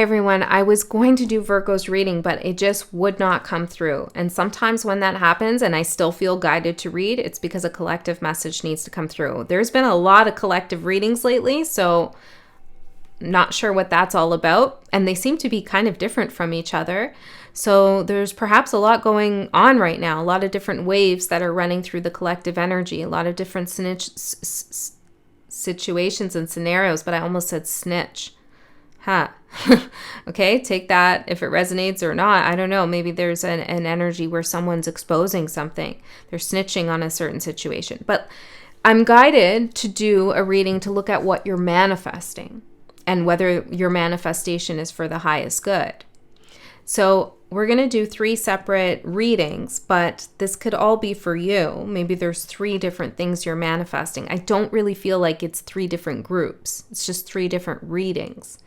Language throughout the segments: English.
everyone. I was going to do Virgo's reading, but it just would not come through. And sometimes when that happens and I still feel guided to read, it's because a collective message needs to come through. There's been a lot of collective readings lately, so not sure what that's all about. And they seem to be kind of different from each other. So there's perhaps a lot going on right now, a lot of different waves that are running through the collective energy, a lot of different situations and scenarios, but I almost said snitch. Okay, take that if it resonates or not. I don't know. Maybe there's an energy where someone's exposing something. They're snitching on a certain situation. But I'm guided to do a reading to look at what you're manifesting and whether your manifestation is for the highest good. So we're going to do 3 separate readings, but this could all be for you. Maybe there's 3 different things you're manifesting. I don't really feel like it's 3 different groups. It's just 3 different readings.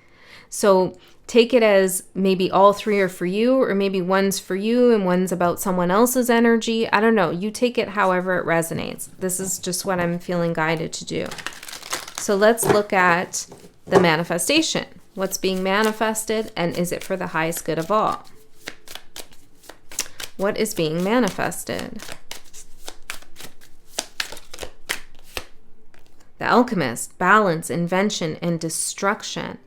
So take it as maybe all 3 are for you, or maybe one's for you and one's about someone else's energy. I don't know. You take it however it resonates. This is just what I'm feeling guided to do. So let's look at the manifestation. What's being manifested, and is it for the highest good of all? What is being manifested? The Alchemist, balance, invention, and destruction.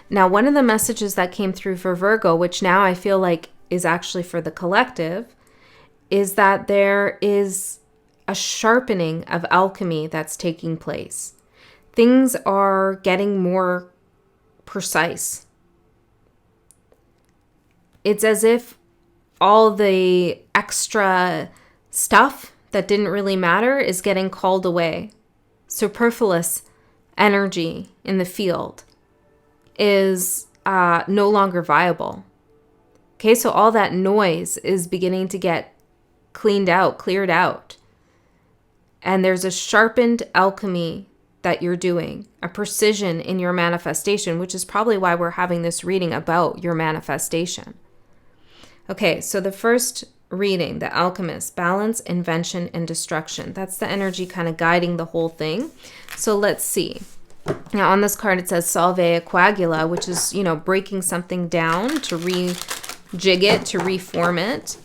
Now, one of the messages that came through for Virgo, which now I feel like is actually for the collective, is that there is a sharpening of alchemy that's taking place. Things are getting more precise. It's as if all the extra stuff that didn't really matter is getting called away. Superfluous energy in the field is no longer viable. Okay, so all that noise is beginning to get cleaned out, cleared out. And there's a sharpened alchemy that you're doing, a precision in your manifestation, which is probably why we're having this reading about your manifestation. Okay, so the first reading, the Alchemist, balance, invention, and destruction. That's the energy kind of guiding the whole thing. So let's see. Now on this card, it says Salve Coagula, which is, breaking something down to rejig it, to reform it,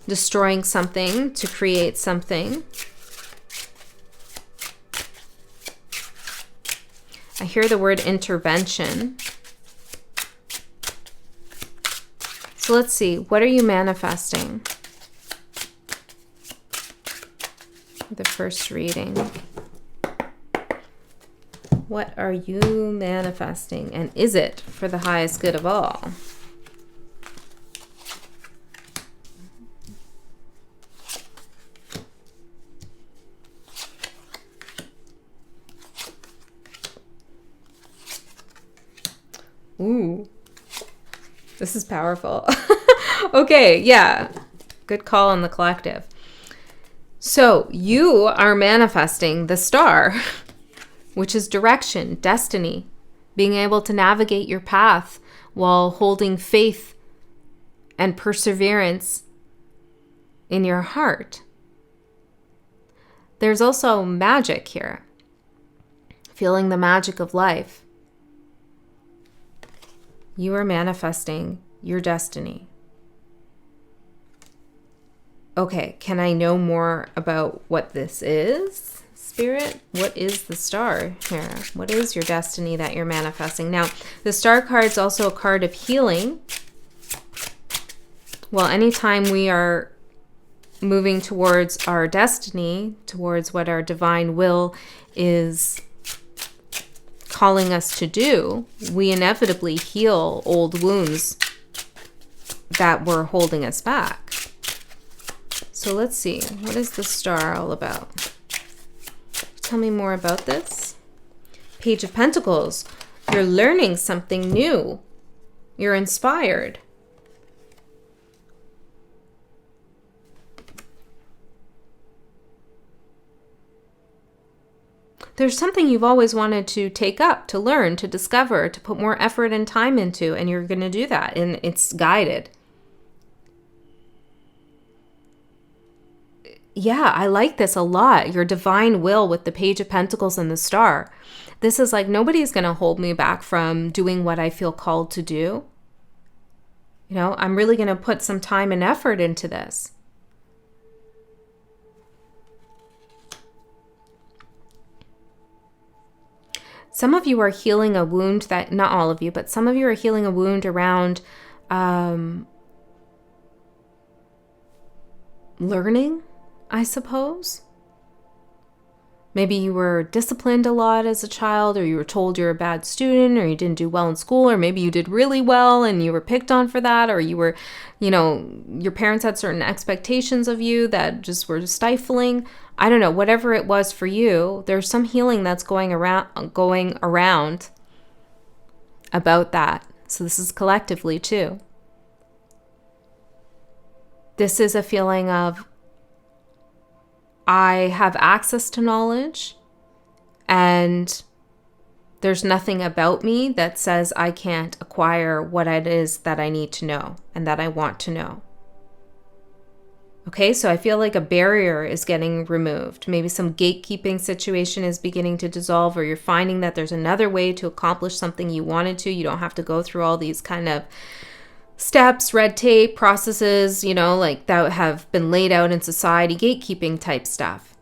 destroying something to create something. I hear the word intervention. So let's see, what are you manifesting? The first reading. What are you manifesting? And is it for the highest good of all? Ooh, this is powerful. Okay, yeah, good call on the collective. So you are manifesting the star, which is direction, destiny, being able to navigate your path while holding faith and perseverance in your heart. There's also magic here, feeling the magic of life. You are manifesting your destiny. Okay, can I know more about what this is, Spirit? What is the star here? What is your destiny that you're manifesting? Now, the star card is also a card of healing. Well, anytime we are moving towards our destiny, towards what our divine will is calling us to do, we inevitably heal old wounds that were holding us back. So let's see, what is the star all about? Tell me more about this. Page of Pentacles. You're learning something new. You're inspired. There's something you've always wanted to take up, to learn, to discover, to put more effort and time into, and you're going to do that, and it's guided. Yeah, I like this a lot. Your divine will with the Page of Pentacles and the star. This is like, nobody's going to hold me back from doing what I feel called to do. You know, I'm really going to put some time and effort into this. Some of you are healing a wound that, not all of you, but some of you are healing a wound around learning, I suppose. Maybe you were disciplined a lot as a child, or you were told you're a bad student, or you didn't do well in school, or maybe you did really well and you were picked on for that, or you were, you know, your parents had certain expectations of you that just were stifling. I don't know, whatever it was for you, there's some healing that's going around about that. So this is collectively too. This is a feeling of, I have access to knowledge and there's nothing about me that says I can't acquire what it is that I need to know and that I want to know. Okay, so I feel like a barrier is getting removed. Maybe some gatekeeping situation is beginning to dissolve, or you're finding that there's another way to accomplish something you wanted to. You don't have to go through all these kind of steps, red tape, processes, you know, like that have been laid out in society, gatekeeping type stuff.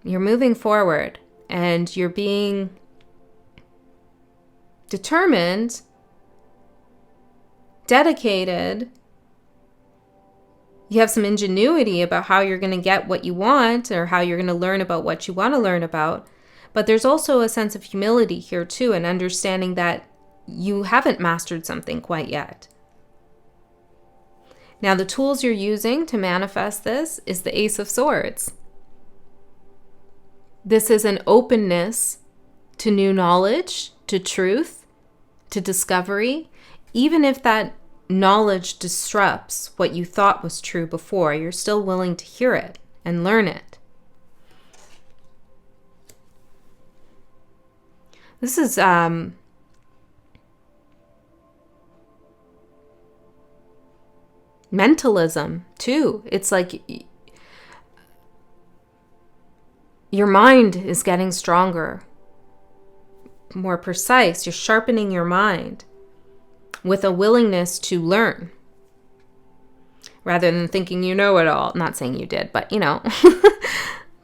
You're moving forward and you're being determined, dedicated. You have some ingenuity about how you're going to get what you want, or how you're going to learn about what you want to learn about. But there's also a sense of humility here too, and understanding that you haven't mastered something quite yet. Now, the tools you're using to manifest this is the Ace of Swords. This is an openness to new knowledge, to truth, to discovery. Even if that knowledge disrupts what you thought was true before, you're still willing to hear it and learn it. This is mentalism too. It's like your mind is getting stronger, more precise. You're sharpening your mind with a willingness to learn rather than thinking you know it all. Not saying you did, but you know,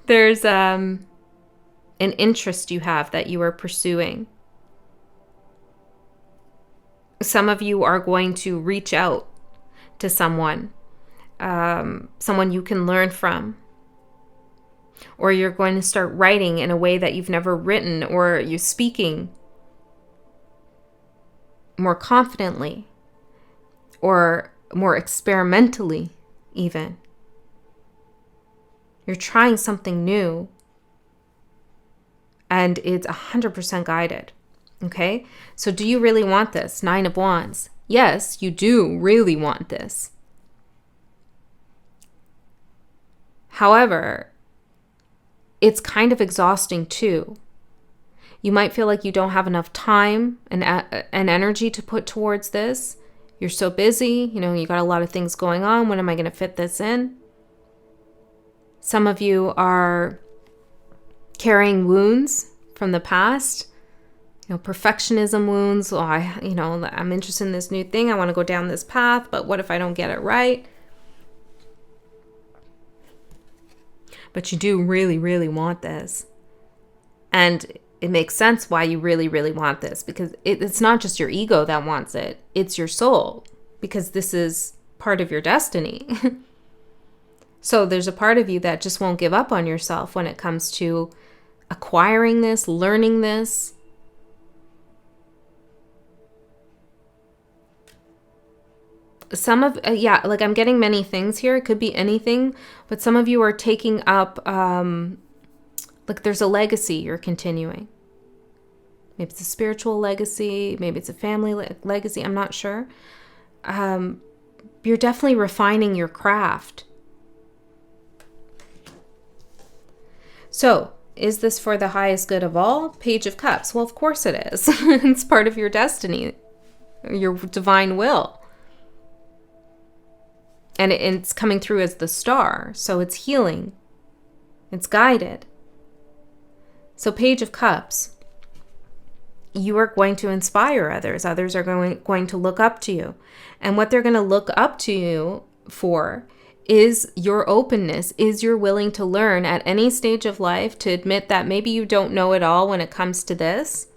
there's an interest you have that you are pursuing. Some of you are going to reach out to someone you can learn from. Or you're going to start writing in a way that you've never written, or you're speaking more confidently or more experimentally even. You're trying something new and it's 100% guided. Okay? So do you really want this? 9 of Wands. Yes, you do really want this. However, it's kind of exhausting too. You might feel like you don't have enough time and energy to put towards this. You're so busy, you know, you got a lot of things going on. When am I going to fit this in? Some of you are carrying wounds from the past. You know, perfectionism wounds. Oh, I'm interested in this new thing. I want to go down this path, but what if I don't get it right? But you do really, really want this. And it makes sense why you really, really want this, because it's not just your ego that wants it. It's your soul, because this is part of your destiny. So there's a part of you that just won't give up on yourself when it comes to acquiring this, learning this. Some of, like I'm getting many things here. It could be anything, but some of you are taking up, like there's a legacy you're continuing. Maybe it's a spiritual legacy. Maybe it's a family legacy. I'm not sure. You're definitely refining your craft. So, is this for the highest good of all? Page of Cups. Well, of course it is. It's part of your destiny, your divine will. And it's coming through as the star. So it's healing. It's guided. So Page of Cups. you are going to inspire others. Others are going to look up to you. And what they're going to look up to you for is your openness, is you're willing to learn at any stage of life, to admit that maybe you don't know it all when it comes to this,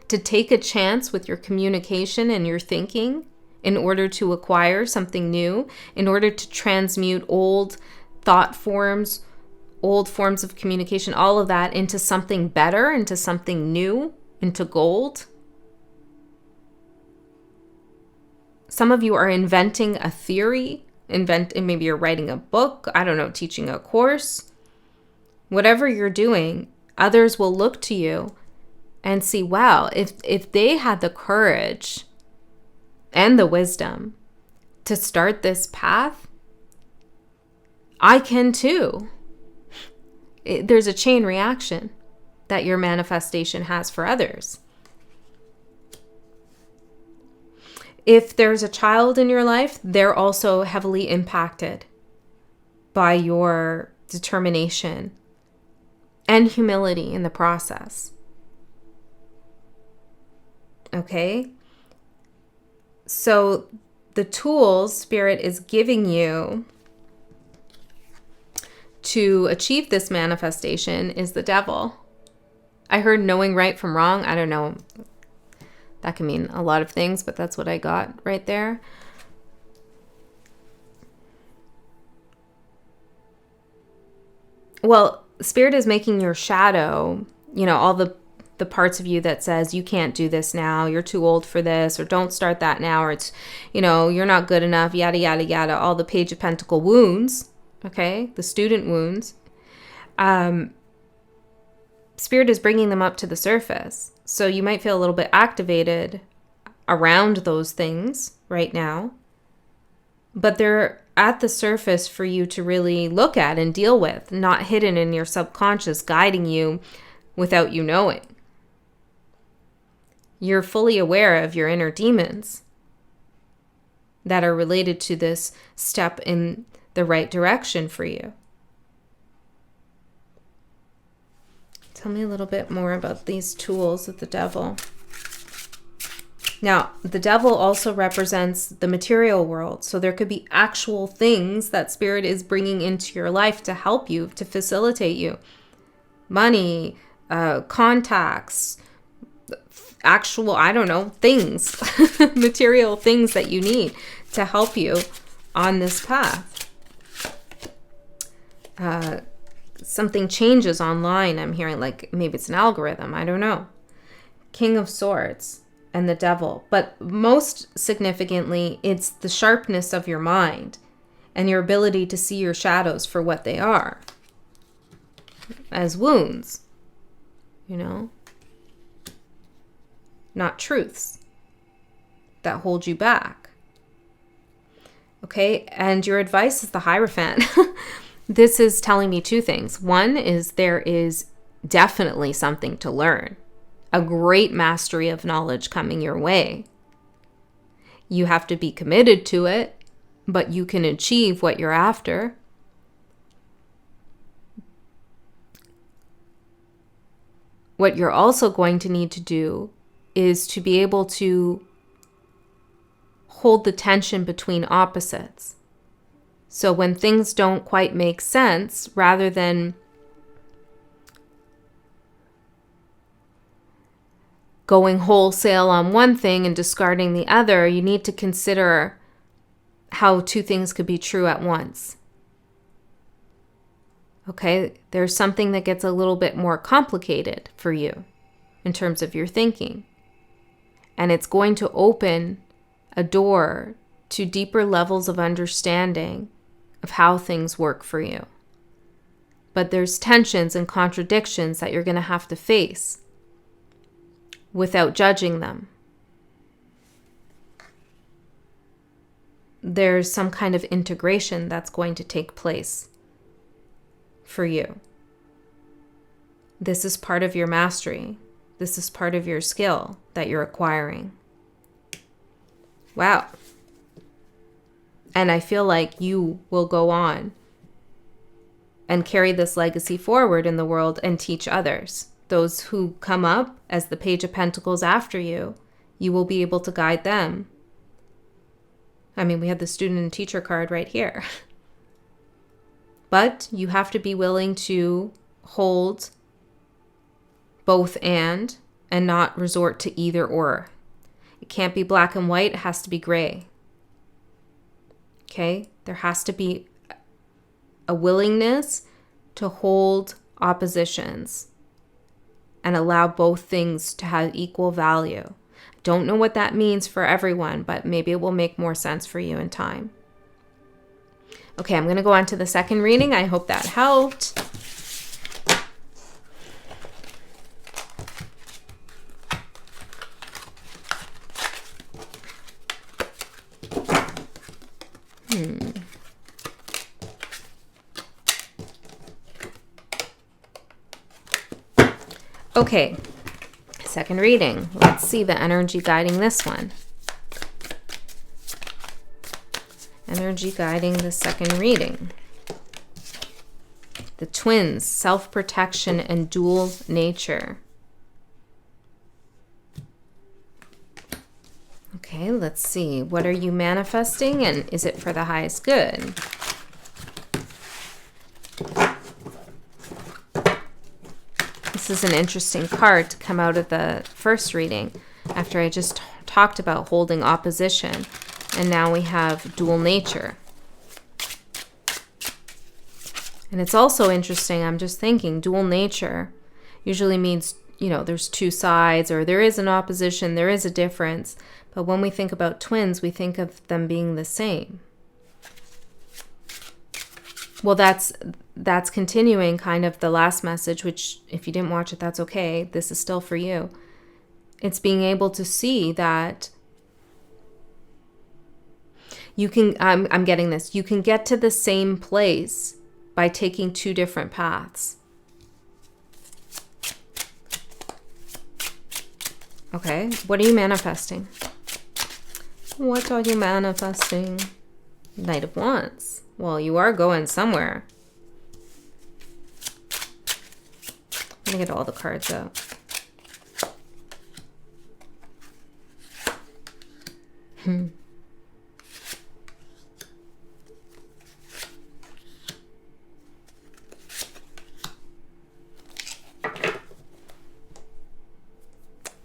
to take a chance with your communication and your thinking in order to acquire something new, in order to transmute old thought forms, old forms of communication, all of that into something better, into something new, into gold. Some of you are inventing a theory, maybe you're writing a book, I don't know, teaching a course. Whatever you're doing, others will look to you and see, wow, if they had the courage and the wisdom to start this path, I can too. There's a chain reaction that your manifestation has for others. If there's a child in your life, they're also heavily impacted by your determination and humility in the process. Okay? So the tools Spirit is giving you to achieve this manifestation is the devil. I heard knowing right from wrong. I don't know. That can mean a lot of things, but that's what I got right there. Well, Spirit is making your shadow, all the parts of you that says you can't do this now, you're too old for this, or don't start that now, or it's, you're not good enough, yada, yada, yada, all the Page of Pentacle wounds, okay, the student wounds. Spirit is bringing them up to the surface. So you might feel a little bit activated around those things right now, but they're at the surface for you to really look at and deal with, not hidden in your subconscious, guiding you without you knowing. You're fully aware of your inner demons that are related to this step in the right direction for you. Tell me a little bit more about these tools of the devil. Now, the devil also represents the material world. So there could be actual things that Spirit is bringing into your life to help you, to facilitate you. Money, contacts, actual, I don't know, things, material things that you need to help you on this path. Something changes online, I'm hearing, like maybe it's an algorithm, I don't know. King of Swords and the devil. But most significantly, it's the sharpness of your mind and your ability to see your shadows for what they are. As wounds, not truths that hold you back. Okay, and your advice is the Hierophant. This is telling me two things. One is there is definitely something to learn, a great mastery of knowledge coming your way. You have to be committed to it, but you can achieve what you're after. What you're also going to need to do is to be able to hold the tension between opposites. So when things don't quite make sense, rather than going wholesale on one thing and discarding the other, you need to consider how two things could be true at once. Okay, there's something that gets a little bit more complicated for you in terms of your thinking. And it's going to open a door to deeper levels of understanding of how things work for you. But there's tensions and contradictions that you're going to have to face without judging them. There's some kind of integration that's going to take place for you. This is part of your mastery. This is part of your skill that you're acquiring. Wow. And I feel like you will go on and carry this legacy forward in the world and teach others. those who come up as the Page of Pentacles after you, you will be able to guide them. I mean, we have the student and teacher card right here. But you have to be willing to hold both and not resort to either or. It can't be black and white. It has to be gray. Okay? There has to be a willingness to hold oppositions and allow both things to have equal value. I don't know what that means for everyone, but maybe it will make more sense for you in time. Okay, I'm going to go on to the second reading. I hope that helped. Okay, second reading. Let's see the energy guiding this one. Energy guiding the second reading. The twins, self-protection and dual nature. Okay, let's see. What are you manifesting, and is it for the highest good? This is an interesting card to come out of the first reading after I just talked about holding opposition. And now we have dual nature. And it's also interesting, I'm just thinking, dual nature usually means, you know, there's two sides, or there is an opposition, there is a difference. But when we think about twins, we think of them being the same. Well, that's continuing kind of the last message, which if you didn't watch it, that's okay. This is still for you. It's being able to see that you can, I'm getting this, you can get to the same place by taking two different paths. Okay, what are you manifesting? What are you manifesting? Knight of Wands. Well, you are going somewhere. I'm gonna get all the cards out.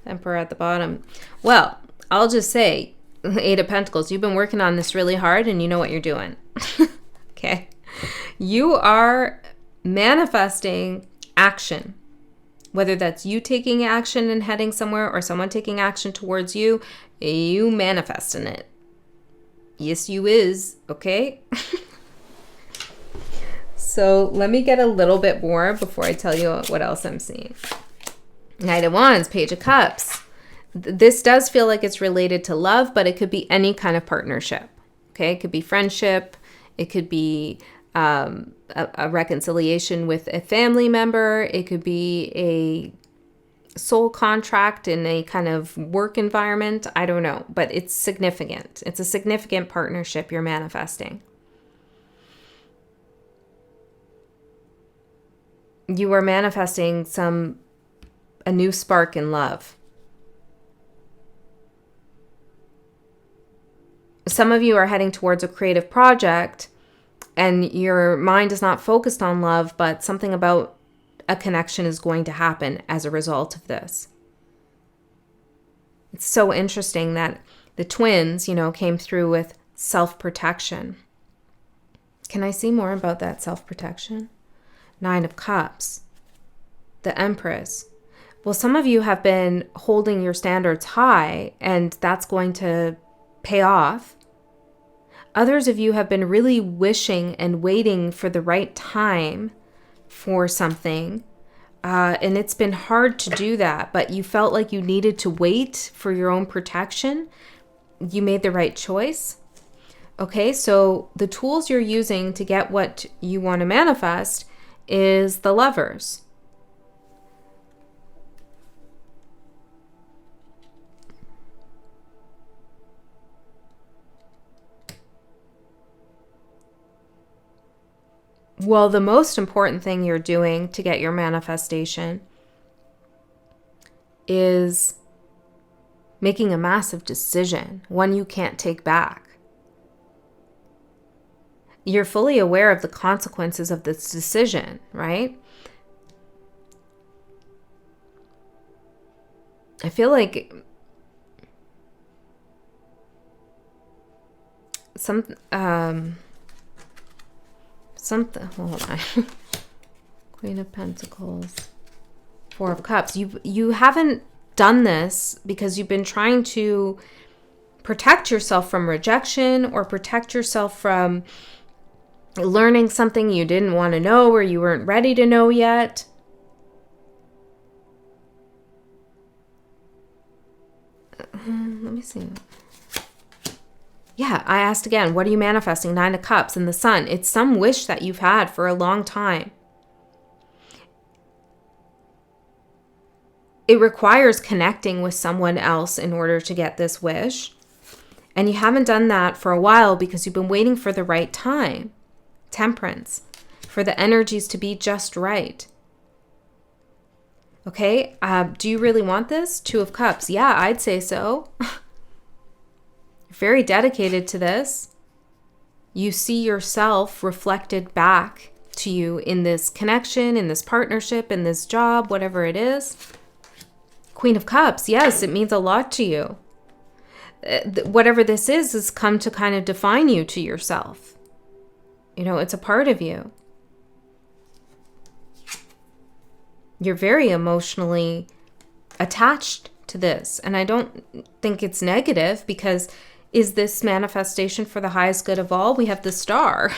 Emperor at the bottom. Well, I'll just say, Eight of Pentacles, you've been working on this really hard and you know what you're doing. Okay. You are manifesting action. Whether that's you taking action and heading somewhere or someone taking action towards you, you manifesting it. Yes, you is. Okay. So let me get a little bit more before I tell you what else I'm seeing. Knight of Wands, Page of Cups. This does feel like it's related to love, but it could be any kind of partnership. Okay, it could be friendship. It could be a reconciliation with a family member. It could be a soul contract in a kind of work environment. I don't know, but it's significant. It's a significant partnership you're manifesting. You are manifesting a new spark in love. Some of you are heading towards a creative project and your mind is not focused on love, but something about a connection is going to happen as a result of this. It's so interesting that the twins, came through with self-protection. Can I see more about that self-protection? Nine of Cups. The Empress. Well, some of you have been holding your standards high, and that's going to pay off. Others of you have been really wishing and waiting for the right time for something, and it's been hard to do that, but you felt like you needed to wait for your own protection. You made the right choice. Okay, so the tools you're using to get what you want to manifest is the Lovers. Well, the most important thing you're doing to get your manifestation is making a massive decision, one you can't take back. You're fully aware of the consequences of this decision, right? I feel like something, hold on. Queen of Pentacles, Four of Cups. You haven't done this because you've been trying to protect yourself from rejection or protect yourself from learning something you didn't want to know or you weren't ready to know yet. Let me see. Yeah, I asked again, what are you manifesting? Nine of Cups and the Sun. It's some wish that you've had for a long time. It requires connecting with someone else in order to get this wish. And you haven't done that for a while because you've been waiting for the right time. Temperance. For the energies to be just right. Okay, do you really want this? Two of Cups. Yeah, I'd say so. You're very dedicated to this. You see yourself reflected back to you in this connection, in this partnership, in this job, whatever it is. Queen of Cups. Yes, it means a lot to you. Whatever this is come to kind of define you to yourself. You know, it's a part of you. You're very emotionally attached to this. And I don't think it's negative because is this manifestation for the highest good of all? We have the Star.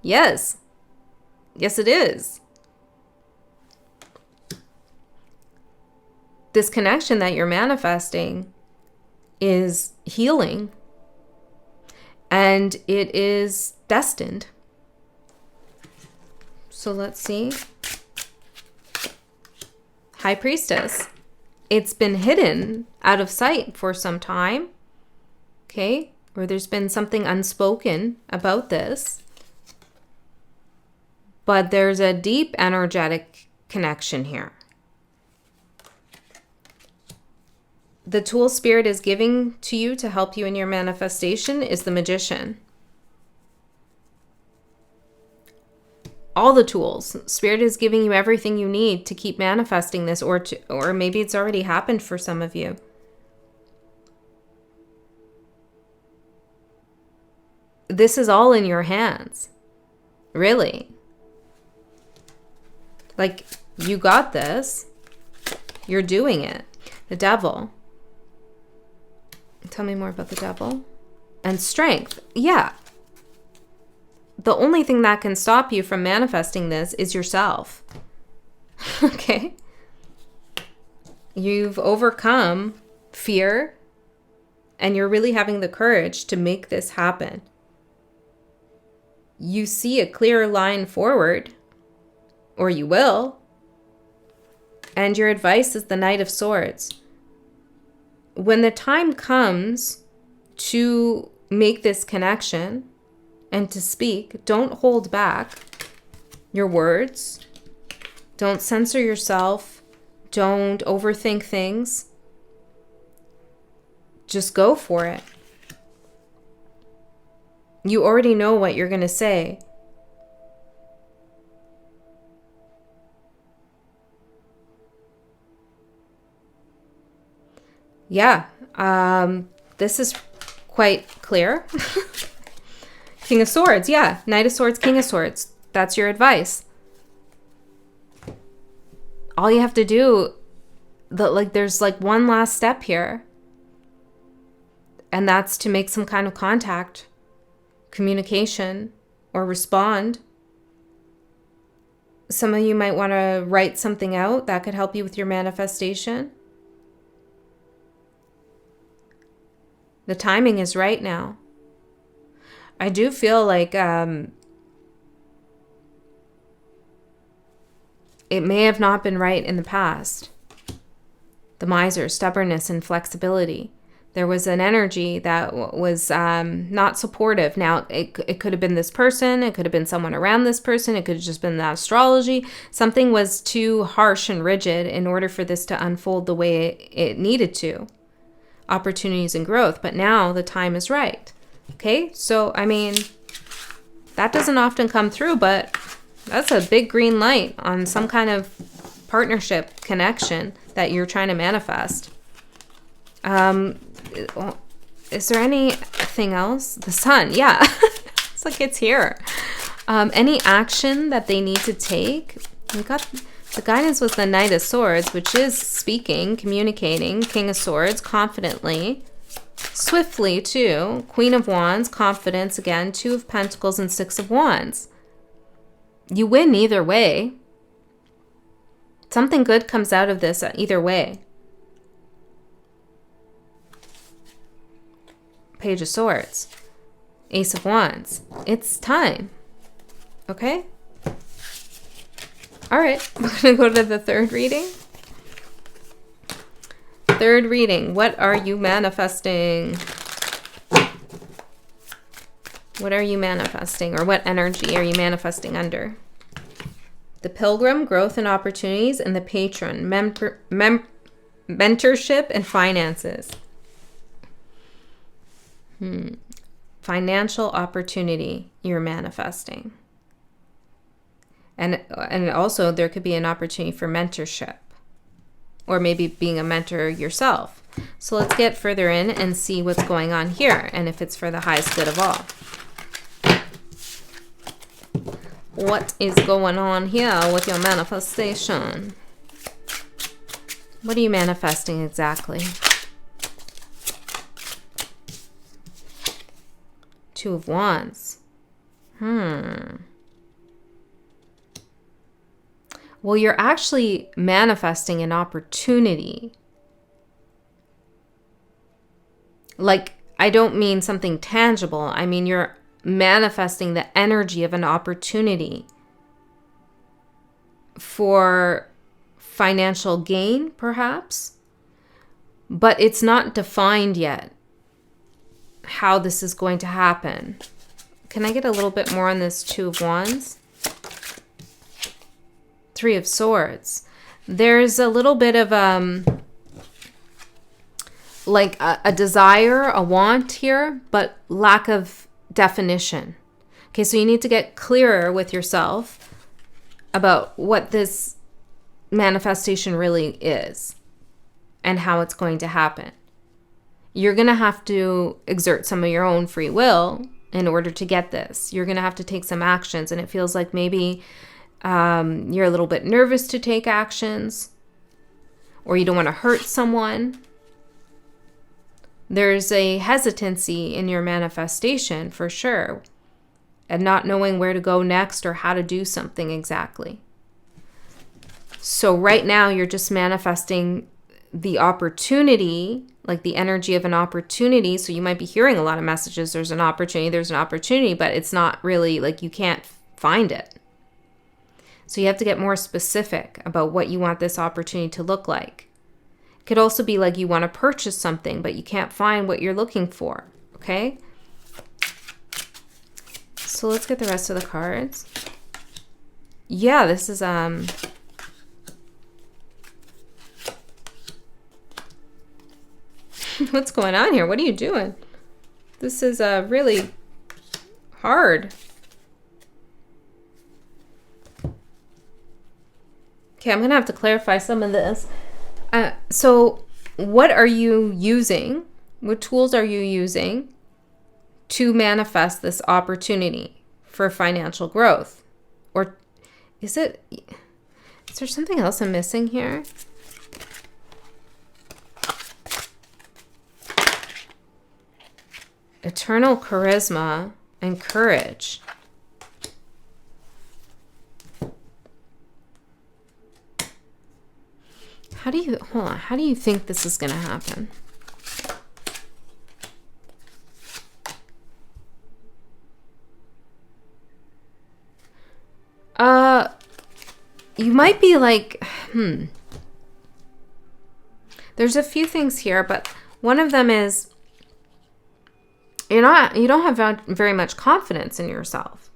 Yes. Yes, it is. This connection that you're manifesting is healing. And it is destined. So let's see. High Priestess. It's been hidden out of sight for some time. Okay? Or there's been something unspoken about this. But there's a deep energetic connection here. The tool Spirit is giving to you to help you in your manifestation is the Magician. All the tools. Spirit is giving you everything you need to keep manifesting this, or maybe it's already happened for some of you. This is all in your hands. Really. Like, you got this. You're doing it. The Devil. Tell me more about the Devil. And Strength. Yeah. The only thing that can stop you from manifesting this is yourself. Okay? You've overcome fear, and you're really having the courage to make this happen. You see a clear line forward, or you will. And your advice is the Knight of Swords. When the time comes to make this connection and to speak, don't hold back your words. Don't censor yourself. Don't overthink things. Just go for it. You already know what you're going to say. Yeah, this is quite clear. King of Swords, yeah. Knight of Swords, King of Swords. That's your advice. All you have to do, there's one last step here. And that's to make some kind of contact, communication, or respond. Some of you might want to write something out that could help you with your manifestation. The timing is right now. I do feel like it may have not been right in the past. The Miser, stubbornness and flexibility. There was an energy that was not supportive. Now, it could have been this person. It could have been someone around this person. It could have just been the astrology. Something was too harsh and rigid in order for this to unfold the way it needed to. Opportunities and growth. But now the time is right. Okay? So, I mean, that doesn't often come through, but that's a big green light on some kind of partnership connection that you're trying to manifest. Is there anything else? The sun, yeah. It's like it's here. Any action that they need to take? We got the guidance with the Knight of Swords, which is speaking, communicating. King of Swords, confidently. Swiftly, too. Queen of Wands, confidence again. Two of Pentacles and Six of Wands. You win either way. Something good comes out of this either way. Page of Swords. Ace of Wands. It's time. Okay? All right. We're going to go to the third reading. Third reading. What are you manifesting? What are you manifesting? Or what energy are you manifesting under? The Pilgrim, growth and opportunities, and the Patron, mentorship and finances. Financial opportunity you're manifesting. And also there could be an opportunity for mentorship. Or maybe being a mentor yourself. So let's get further in and see what's going on here. And if it's for the highest good of all. What is going on here with your manifestation? What are you manifesting exactly? Two of Wands. Well, you're actually manifesting an opportunity. Like, I don't mean something tangible. I mean, you're manifesting the energy of an opportunity for financial gain, perhaps. But it's not defined yet how this is going to happen. Can I get a little bit more on this Two of Wands? Three of Swords. There's a little bit of like a desire, a want here, but lack of definition. Okay, so you need to get clearer with yourself about what this manifestation really is and how it's going to happen. You're going to have to exert some of your own free will in order to get this. You're going to have to take some actions, and it feels like maybe you're a little bit nervous to take actions, or you don't want to hurt someone. There's a hesitancy in your manifestation for sure, and not knowing where to go next or how to do something exactly. So right now you're just manifesting the opportunity, like the energy of an opportunity. So you might be hearing a lot of messages. There's an opportunity, but it's not really like you can't find it. So you have to get more specific about what you want this opportunity to look like. It could also be like you want to purchase something, but you can't find what you're looking for. Okay? So let's get the rest of the cards. Yeah, this is what's going on here? What are you doing? This is really hard. Okay, I'm going to have to clarify some of this. So what are you using? What tools are you using to manifest this opportunity for financial growth? Or is there something else I'm missing here? Eternal charisma and courage. How do you think this is going to happen? You might be like, there's a few things here, but One of them is you don't have very much confidence in yourself.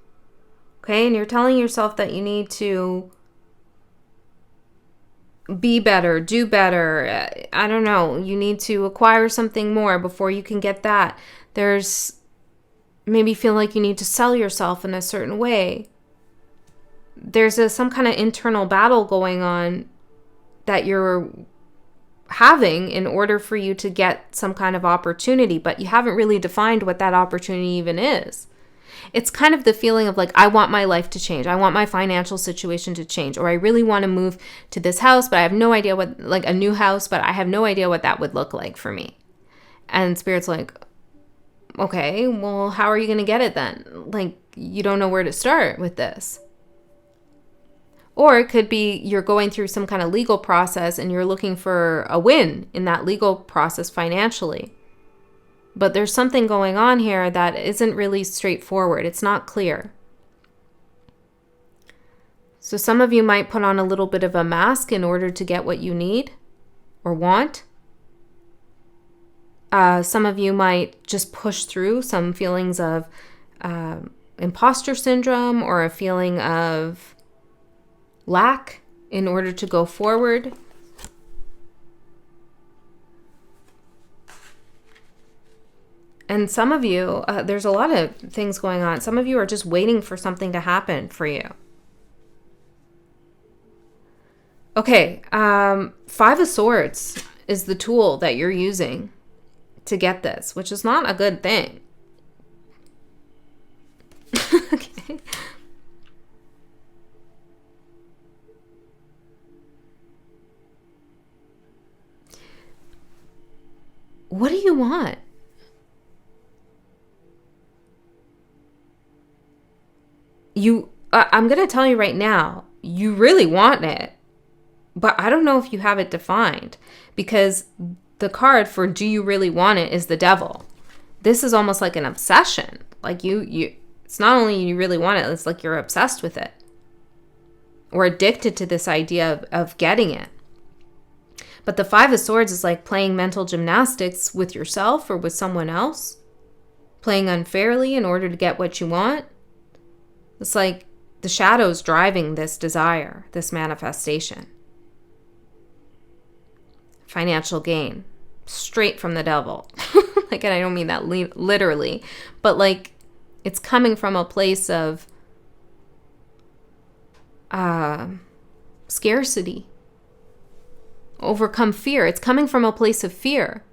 Okay? And you're telling yourself that you need to be better, do better. I don't know. You need to acquire something more before you can get that. There's maybe feel like you need to sell yourself in a certain way. There's some kind of internal battle going on that you're having in order for you to get some kind of opportunity, but you haven't really defined what that opportunity even is. It's kind of the feeling of like, I want my life to change. I want my financial situation to change. Or I really want to move to this house, but I have no idea what, like a new house, but I have no idea what that would look like for me. And Spirit's like, okay, well, how are you going to get it then? Like, you don't know where to start with this. Or it could be you're going through some kind of legal process and you're looking for a win in that legal process financially. But there's something going on here that isn't really straightforward. It's not clear. So some of you might put on a little bit of a mask in order to get what you need or want. Some of you might just push through some feelings of imposter syndrome or a feeling of lack in order to go forward. And some of you, there's a lot of things going on. Some of you are just waiting for something to happen for you. Okay, Five of Swords is the tool that you're using to get this, which is not a good thing. Okay. What do you want? I'm going to tell you right now, you really want it, but I don't know if you have it defined, because the card for do you really want it is the Devil. This is almost like an obsession. Like it's not only you really want it, it's like you're obsessed with it or addicted to this idea of getting it. But the Five of Swords is like playing mental gymnastics with yourself or with someone else, playing unfairly in order to get what you want. It's like the shadow's driving this desire, this manifestation. Financial gain, straight from the devil. Like, and I don't mean that literally, but like it's coming from a place of scarcity. Overcome fear. It's coming from a place of fear.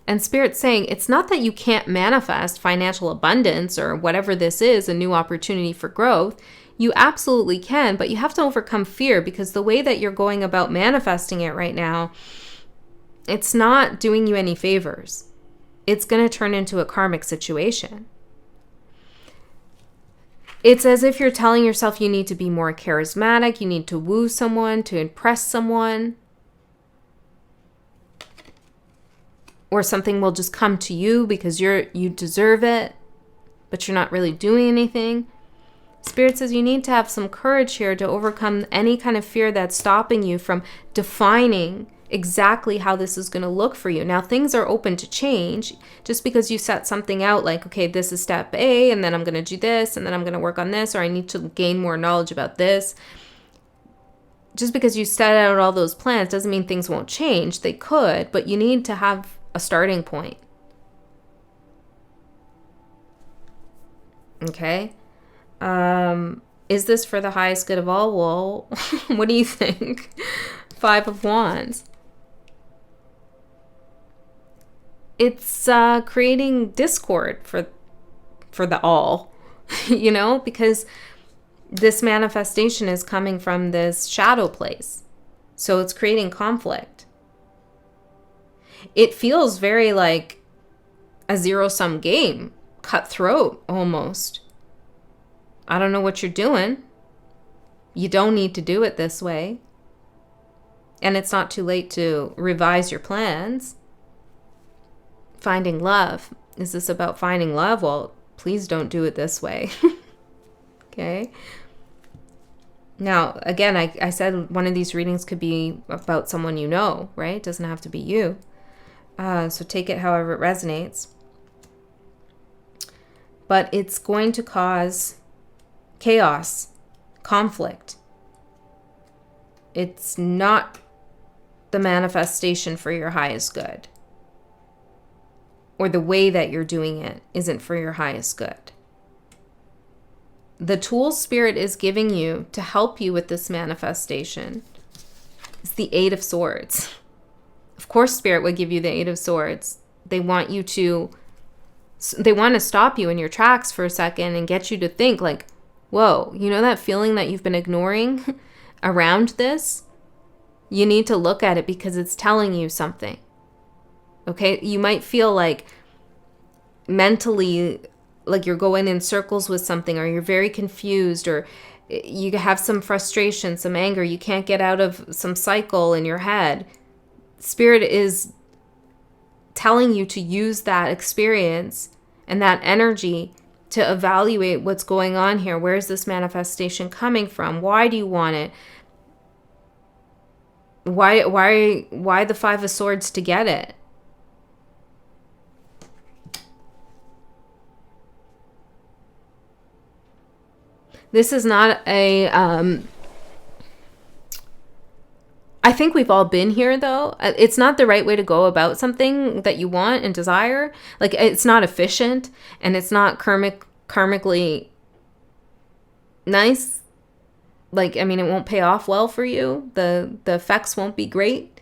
And Spirit's saying it's not that you can't manifest financial abundance or whatever this is, a new opportunity for growth. You absolutely can, but you have to overcome fear, because the way that you're going about manifesting it right now, it's not doing you any favors. It's going to turn into a karmic situation. It's as if you're telling yourself you need to be more charismatic, you need to woo someone, to impress someone. Or something will just come to you because you deserve it, but you're not really doing anything. Spirit says you need to have some courage here to overcome any kind of fear that's stopping you from defining exactly how this is going to look for you. Now, things are open to change. Just because you set something out like, okay, this is step A, and then I'm going to do this, and then I'm going to work on this, or I need to gain more knowledge about this. Just because you set out all those plans doesn't mean things won't change. They could, but you need to have a starting point. Okay. Is this for the highest good of all? Well, what do you think? Five of Wands. It's creating discord for the all, you know, because this manifestation is coming from this shadow place. So it's creating conflict. It feels very like a zero-sum game, cutthroat almost. I don't know what you're doing. You don't need to do it this way. And it's not too late to revise your plans. Finding love. Is this about finding love? Well, please don't do it this way. Okay. Now, again, I said one of these readings could be about someone you know, right? It doesn't have to be you. So take it however it resonates. But it's going to cause chaos, conflict. It's not the manifestation for your highest good. Or the way that you're doing it isn't for your highest good. The tool Spirit is giving you to help you with this manifestation is the Eight of Swords. Of course, Spirit would give you the Eight of Swords. They want to stop you in your tracks for a second and get you to think like, whoa, you know that feeling that you've been ignoring around this? You need to look at it because it's telling you something. Okay? You might feel like mentally like you're going in circles with something, or you're very confused, or you have some frustration, some anger. You can't get out of some cycle in your head. Spirit is telling you to use that experience and that energy to evaluate what's going on here. Where's this manifestation coming from? Why do you want it? Why the Five of Swords to get it? This is not a, I think we've all been here though. It's not the right way to go about something that you want and desire. Like, it's not efficient, and it's not karmically nice. Like, I mean, it won't pay off well for you. The effects won't be great,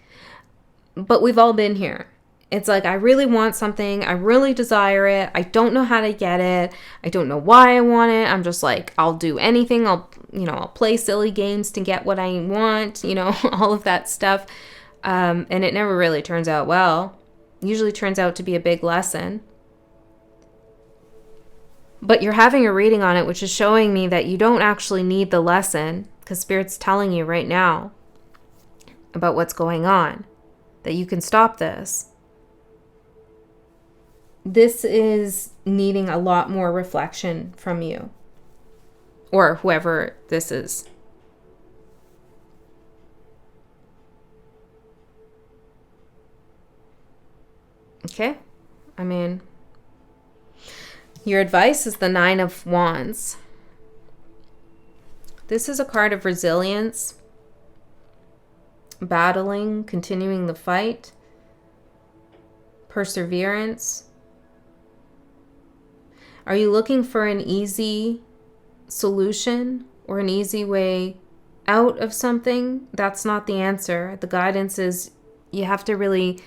but we've all been here. It's like, I really want something. I really desire it. I don't know how to get it. I don't know why I want it. I'm just like, I'll do anything. I'll play silly games to get what I want, all of that stuff. And it never really turns out well. Usually turns out to be a big lesson. But you're having a reading on it, which is showing me that you don't actually need the lesson, because Spirit's telling you right now about what's going on, that you can stop this. This is needing a lot more reflection from you, or whoever this is. Okay? I mean, your advice is the Nine of Wands. This is a card of resilience, battling, continuing the fight, perseverance. Are you looking for an easy solution or an easy way out of something? That's not the answer. The guidance is you have to really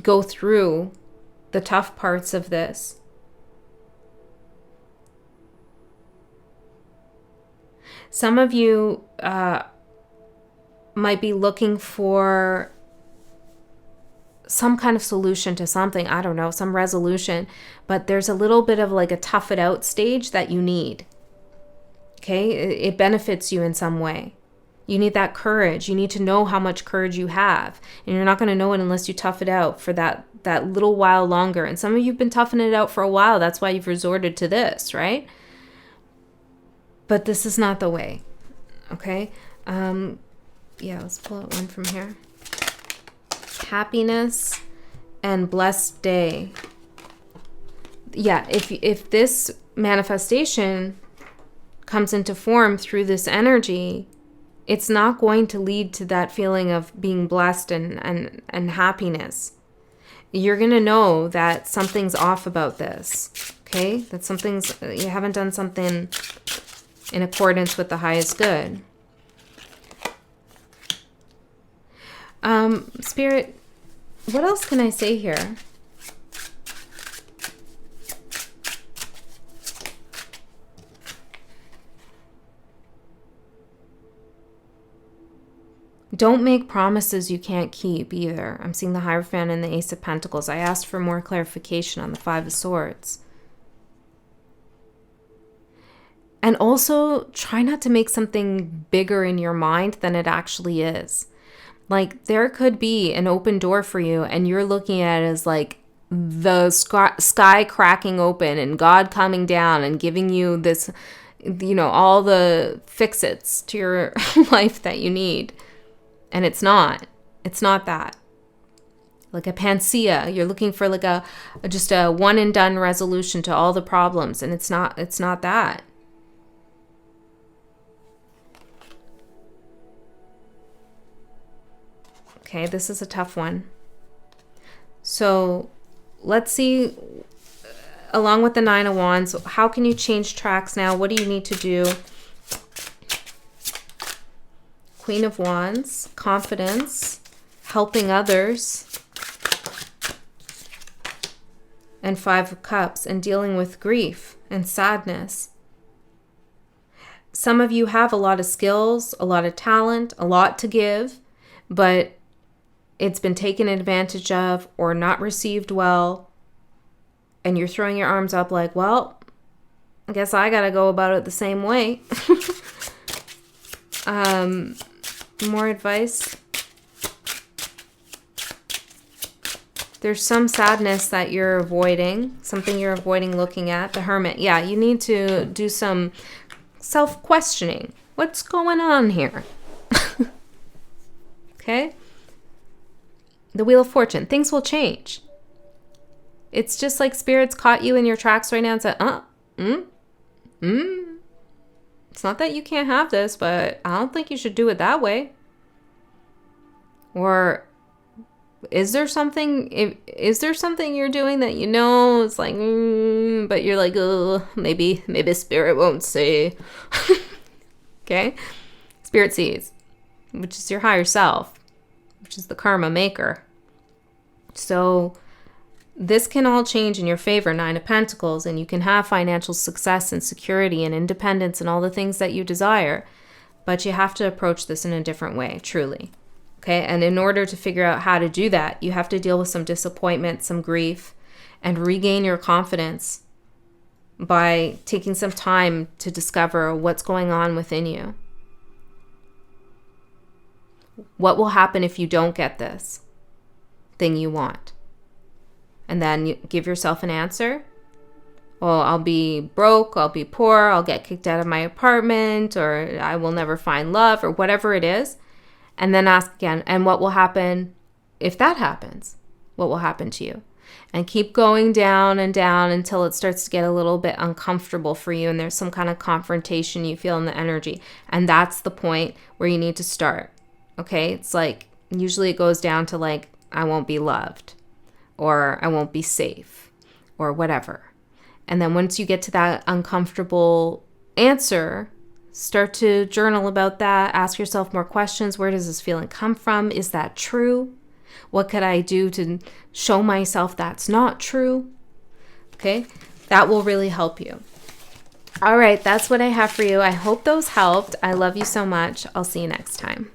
go through the tough parts of this. Some of you might be looking for some kind of solution to something, I don't know, some resolution, but there's a little bit of like a tough it out stage that you need. Okay? It benefits you in some way. You need that courage. You need to know how much courage you have. And you're not going to know it unless you tough it out for that little while longer. And some of you have been toughing it out for a while. That's why you've resorted to this, right? But this is not the way. Okay? Let's pull out one from here. Happiness and blessed day. Yeah, if this manifestation comes into form through this energy, it's not going to lead to that feeling of being blessed and happiness. You're going to know that something's off about this, okay? That you haven't done something in accordance with the highest good. Spirit, what else can I say here? Don't make promises you can't keep either. I'm seeing the Hierophant and the Ace of Pentacles. I asked for more clarification on the Five of Swords. And also, try not to make something bigger in your mind than it actually is. Like, there could be an open door for you, and you're looking at it as like the sky cracking open and God coming down and giving you this, all the fix-its to your life that you need. And it's not. It's not that. like a panacea. You're looking for like just a one and done resolution to all the problems, and it's not that. Okay, this is a tough one. So let's see, along with the Nine of Wands, how can you change tracks now? What do you need to do? Queen of Wands, confidence, helping others, and Five of Cups, and dealing with grief and sadness. Some of you have a lot of skills, a lot of talent, a lot to give, but it's been taken advantage of or not received well, and you're throwing your arms up like, well, I guess I gotta go about it the same way. More advice. There's some sadness that you're avoiding, something you're avoiding looking at. The Hermit. Yeah, you need to do some self-questioning. What's going on here? Okay? The Wheel of Fortune. Things will change. It's just like Spirit's caught you in your tracks right now and said, it's not that you can't have this, but I don't think you should do it that way. Or is there something you're doing that you know it's like, but you're like, oh, maybe Spirit won't say. Okay? Spirit sees, which is your higher self, which is the karma maker. So this can all change in your favor, Nine of Pentacles, and you can have financial success and security and independence and all the things that you desire. But you have to approach this in a different way, truly. Okay? And in order to figure out how to do that, you have to deal with some disappointment, some grief, and regain your confidence by taking some time to discover what's going on within you. What will happen if you don't get this thing you want? And then you give yourself an answer. Well, I'll be broke, I'll be poor, I'll get kicked out of my apartment, or I will never find love, or whatever it is. And then ask again, and what will happen if that happens? What will happen to you? And keep going down and down until it starts to get a little bit uncomfortable for you and there's some kind of confrontation you feel in the energy. And that's the point where you need to start. Okay? It's like, usually it goes down to like, I won't be loved, or I won't be safe, or whatever. And then once you get to that uncomfortable answer, start to journal about that. Ask yourself more questions. Where does this feeling come from? Is that true? What could I do to show myself that's not true? Okay, that will really help you. All right, that's what I have for you. I hope those helped. I love you so much. I'll see you next time.